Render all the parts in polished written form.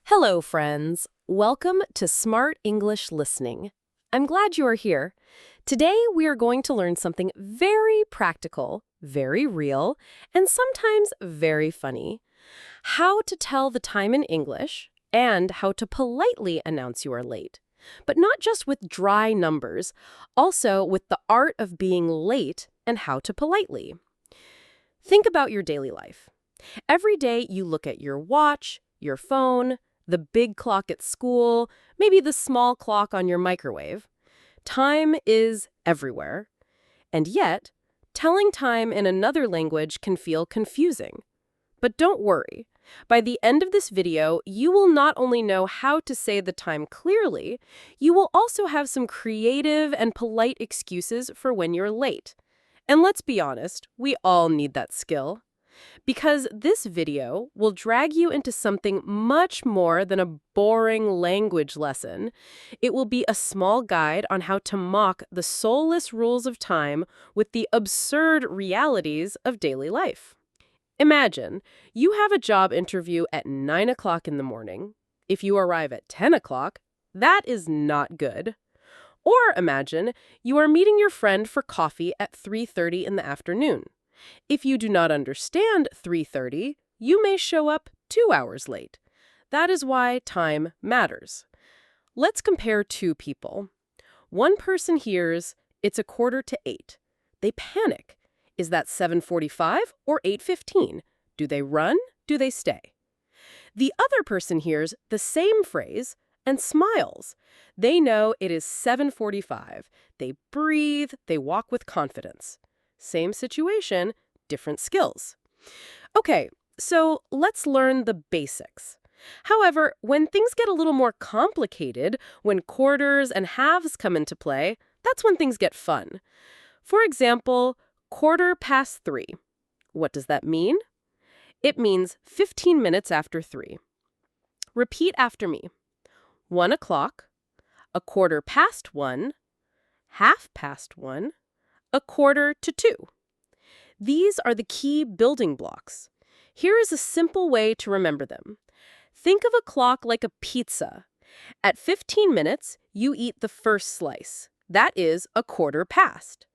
Hello, friends. Welcome to Smart English Listening. I'm glad you are here. Today, we are going to learn something very practical, very real, and sometimes very funny. How to tell the time in English and how to politely announce you are late. But not just with dry numbers, also with the art of being late and how to politely. Think about your daily life. Every day, you look at your watch, your phone, the big clock at school, maybe the small clock on your microwave. Time is everywhere. And yet, telling time in another language can feel confusing. But don't worry. By the end of this video, you will not only know how to say the time clearly, you will also have some creative and polite excuses for when you're late. And let's be honest, we all need that skill. Because this video will drag you into something much more than a boring language lesson. It will be a small guide on how to mock the soulless rules of time with the absurd realities of daily life. Imagine you have a job interview at 9 o'clock in the morning. If you arrive at 10 o'clock, that is not good. Or imagine you are meeting your friend for coffee at 3:30 in the afternoon. If you do not understand 3:30, you may show up 2 hours late. That is why time matters. Let's compare two people. One person hears, it's 7:45. They panic. Is that 7:45 or 8:15? Do they run? Do they stay? The other person hears the same phrase and smiles. They know it is 7:45. They breathe, they walk with confidence. Same situation, different skills. Okay, so let's learn the basics. However, when things get a little more complicated, when quarters and halves come into play, that's when things get fun. For example, 3:15. What does that mean? It means 15 minutes after 3. Repeat after me. 1 o'clock, 1:15, 1:30, 1:45. These are the key building blocks. Here is a simple way to remember them. Think of a clock like a pizza. At 15 minutes, you eat the first slice. That is a quarter past.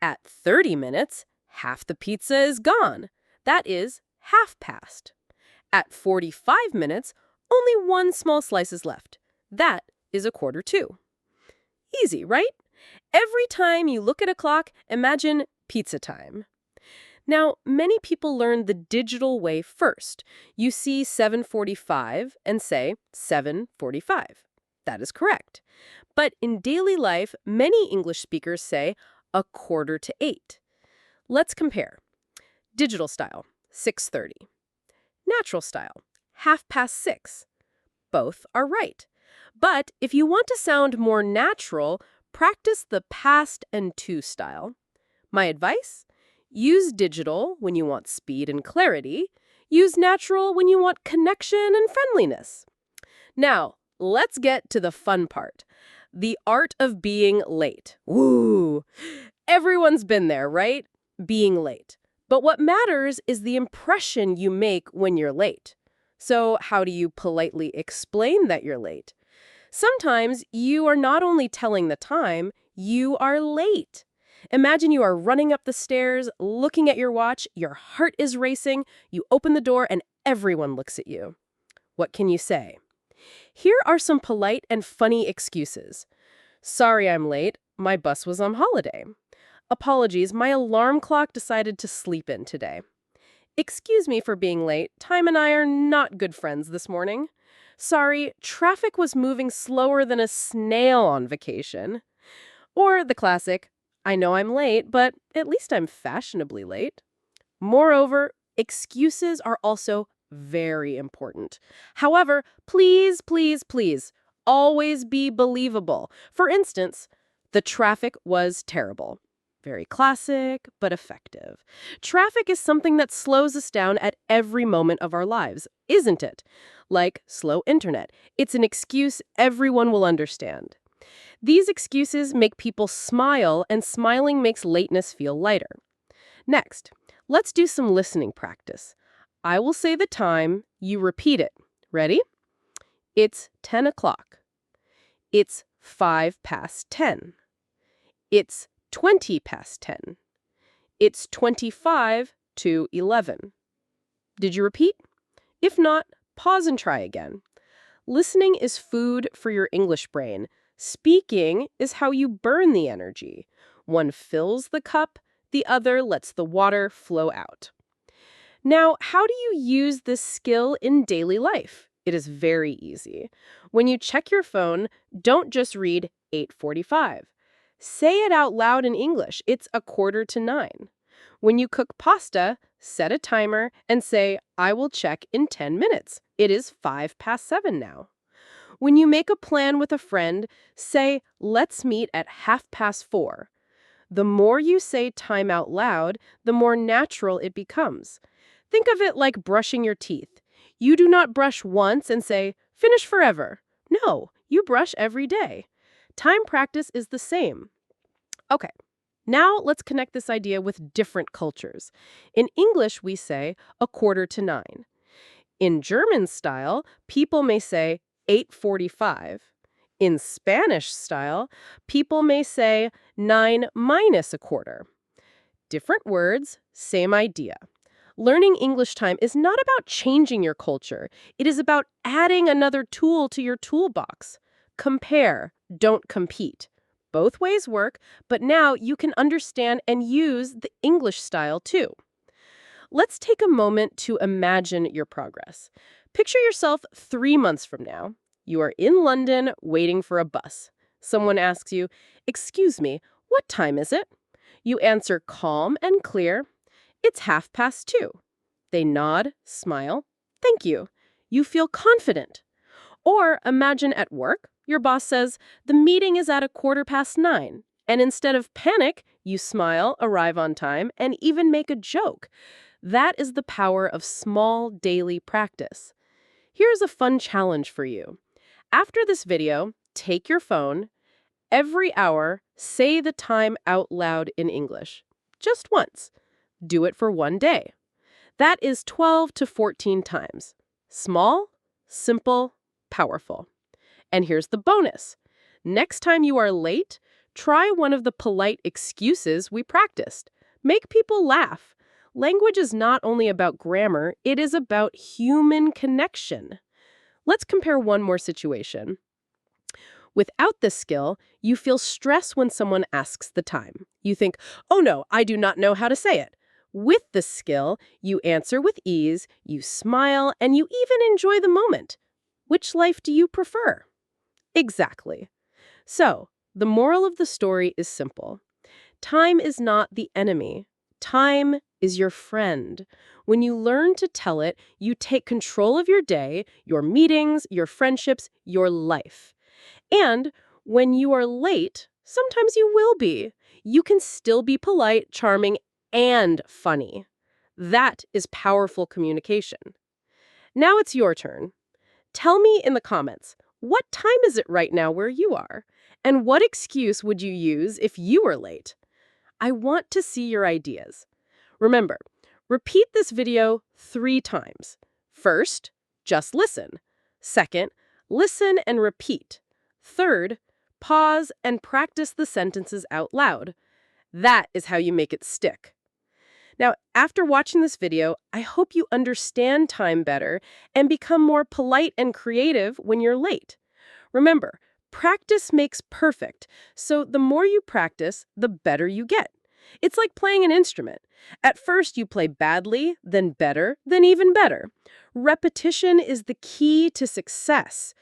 At 30 minutes, half the pizza is gone. That is half past. At 45 minutes, only one small slice is left. That is 1:45. Easy, right? Every time you look at a clock, imagine pizza time. Now, many people learn the digital way first. You see 7:45 and say 7:45. That is correct. But in daily life, many English speakers say 7:45. Let's compare. Digital style, 6:30. Natural style, 6:30. Both are right. But if you want to sound more natural, practice the past and to style. My advice? Use digital when you want speed and clarity. Use natural when you want connection and friendliness. Now, let's get to the fun part. The art of being late. Woo! Everyone's been there, right? Being late. But what matters is the impression you make when you're late. So how do you politely explain that you're late? Sometimes you are not only telling the time, you are late. Imagine you are running up the stairs, looking at your watch, your heart is racing, you open the door and everyone looks at you. What can you say? Here are some polite and funny excuses. Sorry I'm late, my bus was on holiday. Apologies, my alarm clock decided to sleep in today. Excuse me for being late, time and I are not good friends this morning. Sorry, traffic was moving slower than a snail on vacation. Or the classic, I know I'm late, but at least I'm fashionably late. Moreover, excuses are also very important. However, please, please, please, always be believable. For instance, the traffic was terrible. Very classic, but effective. Traffic is something that slows us down at every moment of our lives, isn't it? Like slow internet. It's an excuse everyone will understand. These excuses make people smile, and smiling makes lateness feel lighter. Next, let's do some listening practice. I will say the time, you repeat it. Ready? It's 10 o'clock. It's 5 past 10. It's 20 past 10. It's 25 to 11. Did you repeat? If not, pause and try again. Listening is food for your English brain. Speaking is how you burn the energy. One fills the cup, the other lets the water flow out. Now, how do you use this skill in daily life? It is very easy. When you check your phone, don't just read 8:45. Say it out loud in English. It's 8:45. When you cook pasta, set a timer and say, I will check in 10 minutes. It is 5 past 7 now. When you make a plan with a friend, say, let's meet at 4:30. The more you say time out loud, the more natural it becomes. Think of it like brushing your teeth. You do not brush once and say, finish forever. No, you brush every day. Time practice is the same. Okay, now let's connect this idea with different cultures. In English, we say 8:45. In German style, people may say 8:45. In Spanish style, people may say 9 minus a quarter. Different words, same idea. Learning English time is not about changing your culture. It is about adding another tool to your toolbox. Compare, don't compete. Both ways work, but now you can understand and use the English style too. Let's take a moment to imagine your progress. Picture yourself 3 months from now. You are in London waiting for a bus. Someone asks you, excuse me, what time is it? You answer calm and clear, it's 2:30. They nod, smile, thank you. You feel confident. Or imagine at work, your boss says, the meeting is at 9:15. And instead of panic, you smile, arrive on time, and even make a joke. That is the power of small daily practice. Here's a fun challenge for you. After this video, take your phone. Every hour, say the time out loud in English. Just once. Do it for 1 day. That is 12 to 14 times. Small, simple, powerful. And here's the bonus. Next time you are late, try one of the polite excuses we practiced. Make people laugh. Language is not only about grammar, it is about human connection. Let's compare one more situation. Without this skill, you feel stress when someone asks the time. You think, oh no, I do not know how to say it. With this skill, you answer with ease, you smile, and you even enjoy the moment. Which life do you prefer? Exactly. So, the moral of the story is simple. Time is not the enemy. Time is your friend. When you learn to tell it, you take control of your day, your meetings, your friendships, your life. And when you are late, sometimes you will be, you can still be polite, charming, and funny. That is powerful communication. Now it's your turn. Tell me in the comments, what time is it right now where you are? And what excuse would you use if you were late? I want to see your ideas. Remember, repeat this video 3 times. First, just listen. Second, listen and repeat. Third, pause and practice the sentences out loud. That is how you make it stick. Now, after watching this video, I hope you understand time better and become more polite and creative when you're late. Remember, practice makes perfect, so the more you practice, the better you get. It's like playing an instrument. At first, you play badly, then better, then even better. Repetition is the key to success.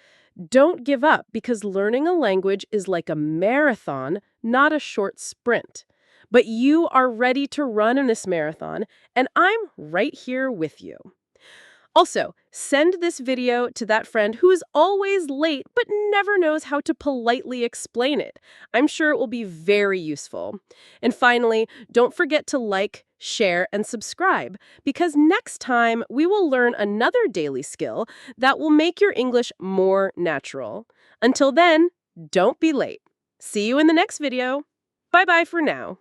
Don't give up, because learning a language is like a marathon, not a short sprint. But you are ready to run in this marathon, and I'm right here with you. Also, send this video to that friend who is always late but never knows how to politely explain it. I'm sure it will be very useful. And finally, don't forget to like, share, and subscribe, because next time we will learn another daily skill that will make your English more natural. Until then, don't be late. See you in the next video. Bye-bye for now.